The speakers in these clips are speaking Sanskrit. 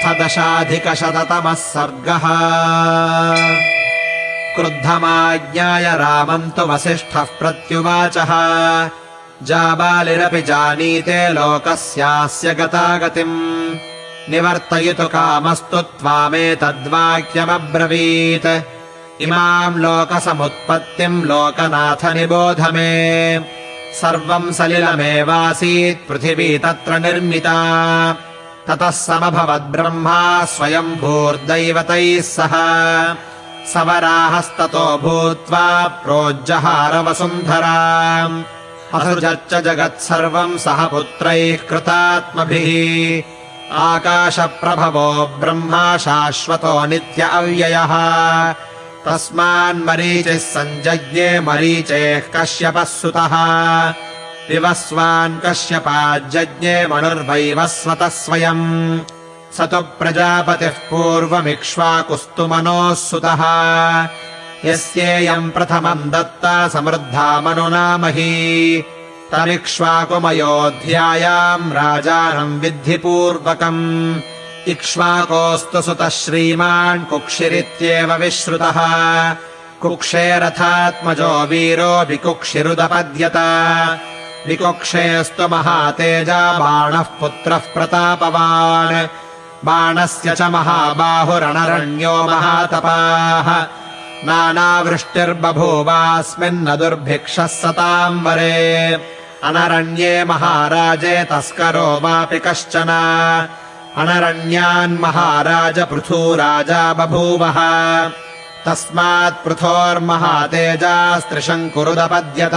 अथ 10,000 सर्गः। क्रुद्धमाज्ञाय रामम् तु वसिष्ठः प्रत्युवाचः जाबालिरपि जानीते लोकस्यास्य गतागतिम् निवर्तयितु कामस्तु त्वामेतद्वाक्यमब्रवीत् इमाम् लोकसमुत्पत्तिम् लोकनाथ निबोध मे सर्वम् सलिलमेवासीत् पृथिवी तत्र निर्मिता ततः समभवद्ब्रह्मा स्वयम्भूर्दैवतैः सह सवराहस्ततो भूत्वा प्रोज्जहार वसुन्धराम् असृजच्च जगत्सर्वम् सह पुत्रैः कृतात्मभिः आकाशप्रभवो ब्रह्मा शाश्वतो नित्य अव्ययः तस्मान्मरीचिः सञ्जज्ञे मरीचेः कश्यपः सुतः विवस्वान् कश्यपाज्जज्ञे मनुर्वैवस्वतः स्वयम् स तु प्रजापतिः पूर्वमिक्ष्वाकुस्तु मनोः सुतः यस्येयम् प्रथमम् दत्ता समृद्धा मनुनामही तमिक्ष्वाकुमयोऽध्यायाम् राजानम् विद्धिपूर्वकम् इक्ष्वाकोऽस्तु सुतः श्रीमान् कुक्षिरित्येव विश्रुतः कुक्षेरथात्मजो वीरो विकुक्षिरुदपद्यत विकुक्षेस्तु महातेजा बाणः पुत्रः प्रतापवान् बाणस्य च महाबाहुरणरण्यो महातपाः नानावृष्टिर्बभूवास्मिन्न दुर्भिक्षः सताम् वरे अनरण्ये महाराजे तस्करो वापि कश्चन अनरण्यान् महाराज पृथुराजा बभूवः तस्मात् पृथोर्महातेजास्त्रिशङ्कुरुदपद्यत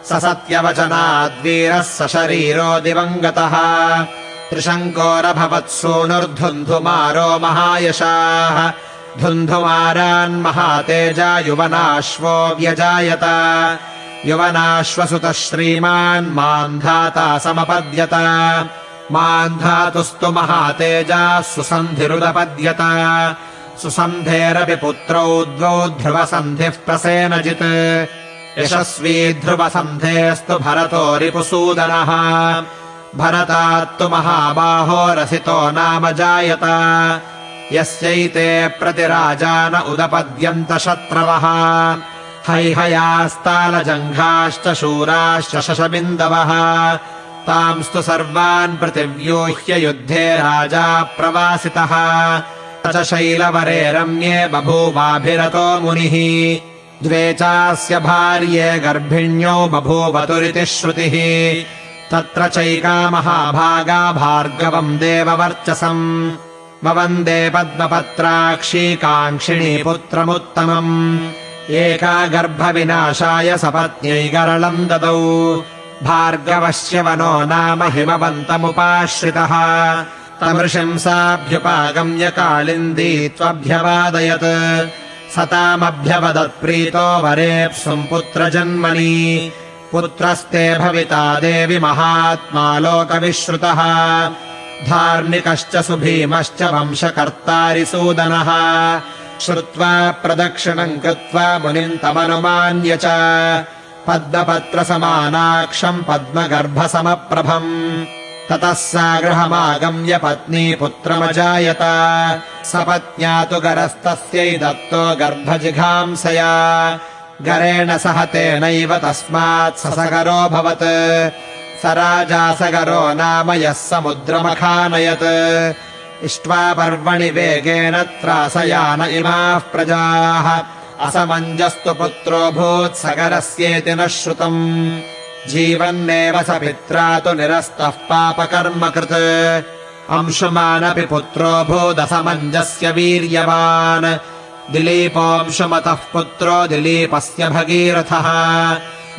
स सत्यवचनाद्वीरः सशरीरो दिवङ्गतः त्रिशङ्कोरभवत्सूनुर्धुन्धुमारो महायशाः धुन्धुमारान् महातेजा युवनाश्वो व्यजायत युवनाश्वसुतः श्रीमान् मान्धाता समपद्यत मान्धातुस्तु महातेजाः सुसन्धिरुदपद्यत सुसन्धेरपि पुत्रौ द्वौ ध्रुवसन्धिः प्रसेनजित् यशस्वी ध्रुवसन्धेस्तु भरतो रिपुसूदनः भरतात्तु महाबाहो रसितो नाम जायत यस्यैते प्रतिराजान उदपद्यन्त शत्रवः हैहयास्तालजङ्घाश्च शूराश्च शशबिन्दवः तांस्तु सर्वान् प्रतिव्यूह्य युद्धे राजा प्रवासितः स च शैलवरे रम्ये बभूवाभिरतो मुनिः द्वे चास्य भार्ये गर्भिण्यौ बभूवतुरिति श्रुतिः तत्र चैका महाभागा भार्गवम् देववर्चसम् ववन्दे पद्मपत्राक्षी काङ्क्षिणी पुत्रमुत्तमम् एका गर्भविनाशाय सपत्न्यै गरलम् ददौ भार्गवस्य वनो नाम हिमवन्तमुपाश्रितः तमृषिम् साभ्युपागम्य कालिन्दी त्वभ्यवादयत् सतामभ्यवदत्प्रीतो वरेप्सुम् पुत्रजन्मनि पुत्रस्ते भविता देवि महात्मा लोकविश्रुतः धार्मिकश्च सुभीमश्च वंशकर्तारिसूदनः श्रुत्वा प्रदक्षिणम् कृत्वा मुनिम् तमनुमान्य च पद्मपत्रसमानाक्षम् पद्मगर्भसमप्रभम् ततः सा गृहमागम्य पत्नी पुत्रमजायत सपत्न्या तु गरस्तस्यै दत्तो गर्भजिघांसया गरेण सह तेनैव तस्मात् ससगरोऽभवत् स राजा सगरो नाम यः समुद्रमखानयत् इष्ट्वा पर्वणि वेगेन त्रासयान इमाः प्रजाः असमञ्जस्तु पुत्रो भूत्सगरस्येति न श्रुतम् जीवन्नेव स पित्रा तु निरस्तः पापकर्म कृत् अंशुमानपि पुत्रो भूदसमञ्जस्य वीर्यवान् दिलीपोऽंशुमतः पुत्रो दिलीपस्य भगीरथः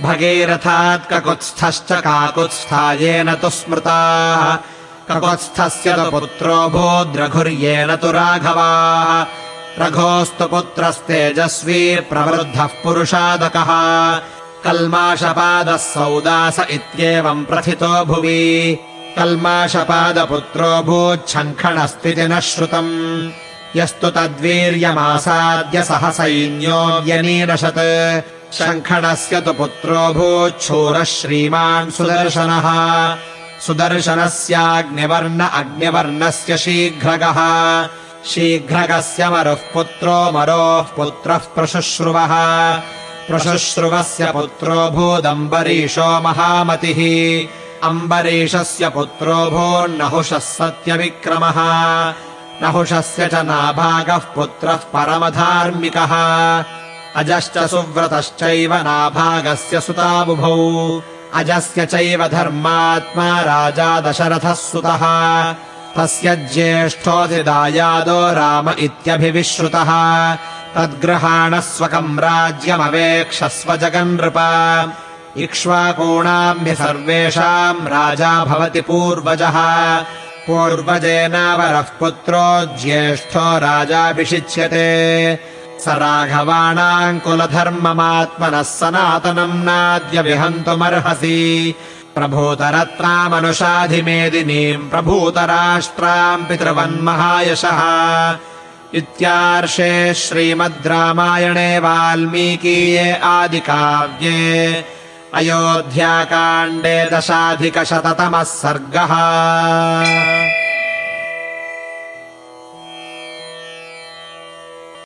भगीरथात् ककुत्स्थश्च काकुत्स्थायेन तु स्मृताः ककुत्स्थस्य तु पुत्रो भूद्रघुर्येण तु राघवाः रघोस्तु पुत्रस्तेजस्वी प्रवृद्धः पुरुषादकः कल्माषपादः सौदास इत्येवम् प्रथितो भुवि कल्माषपादपुत्रो भूच्छङ्खणस्तिति न श्रुतम् यस्तु तद्वीर्यमासाद्य सह सैन्यो व्यनीरशत् शङ्खणस्य तु पुत्रो भूच्छूरः श्रीमान् सुदर्शनः सुदर्शनस्याग्निवर्ण अग्निवर्णस्य शीघ्रगः शीघ्रगस्य मरुः पुत्रो मरोः पुत्रः प्रशुश्रुवः प्रशुश्रुवस्य पुत्रो भूदम्बरीशो महामतिः अम्बरीशस्य पुत्रो भूर्नहुषः सत्यविक्रमः नहुषस्य च नाभागः पुत्रः परमधार्मिकः अजश्च सुव्रतश्चैव नाभागस्य सुताबुभौ अजस्य चैव धर्मात्मा राजा दशरथः सुतः तस्य ज्येष्ठोऽधिदायादो राम इत्यभिविश्रुतः तद्गृहाणस्वकम् राज्यमवेक्षस्व जगन्नृप इक्ष्वाकूणाम् हि सर्वेषाम् राजा भवति पूर्वजः पूर्वजेनावरः पुत्रो ज्येष्ठो राजाभिषिच्यते स राघवाणाम् कुलधर्ममात्मनः सनातनम् नाद्य विहन्तुमर्हसि प्रभूतरत्नामनुषाधिमेदिनीम् प्रभूतराष्ट्राम् पितृवन्महायशः इत्यार्षे श्रीमद् रामायणे वाल्मीकीये आदिकाव्ये अयोध्याकाण्डे 10अधिकशततमः सर्गः।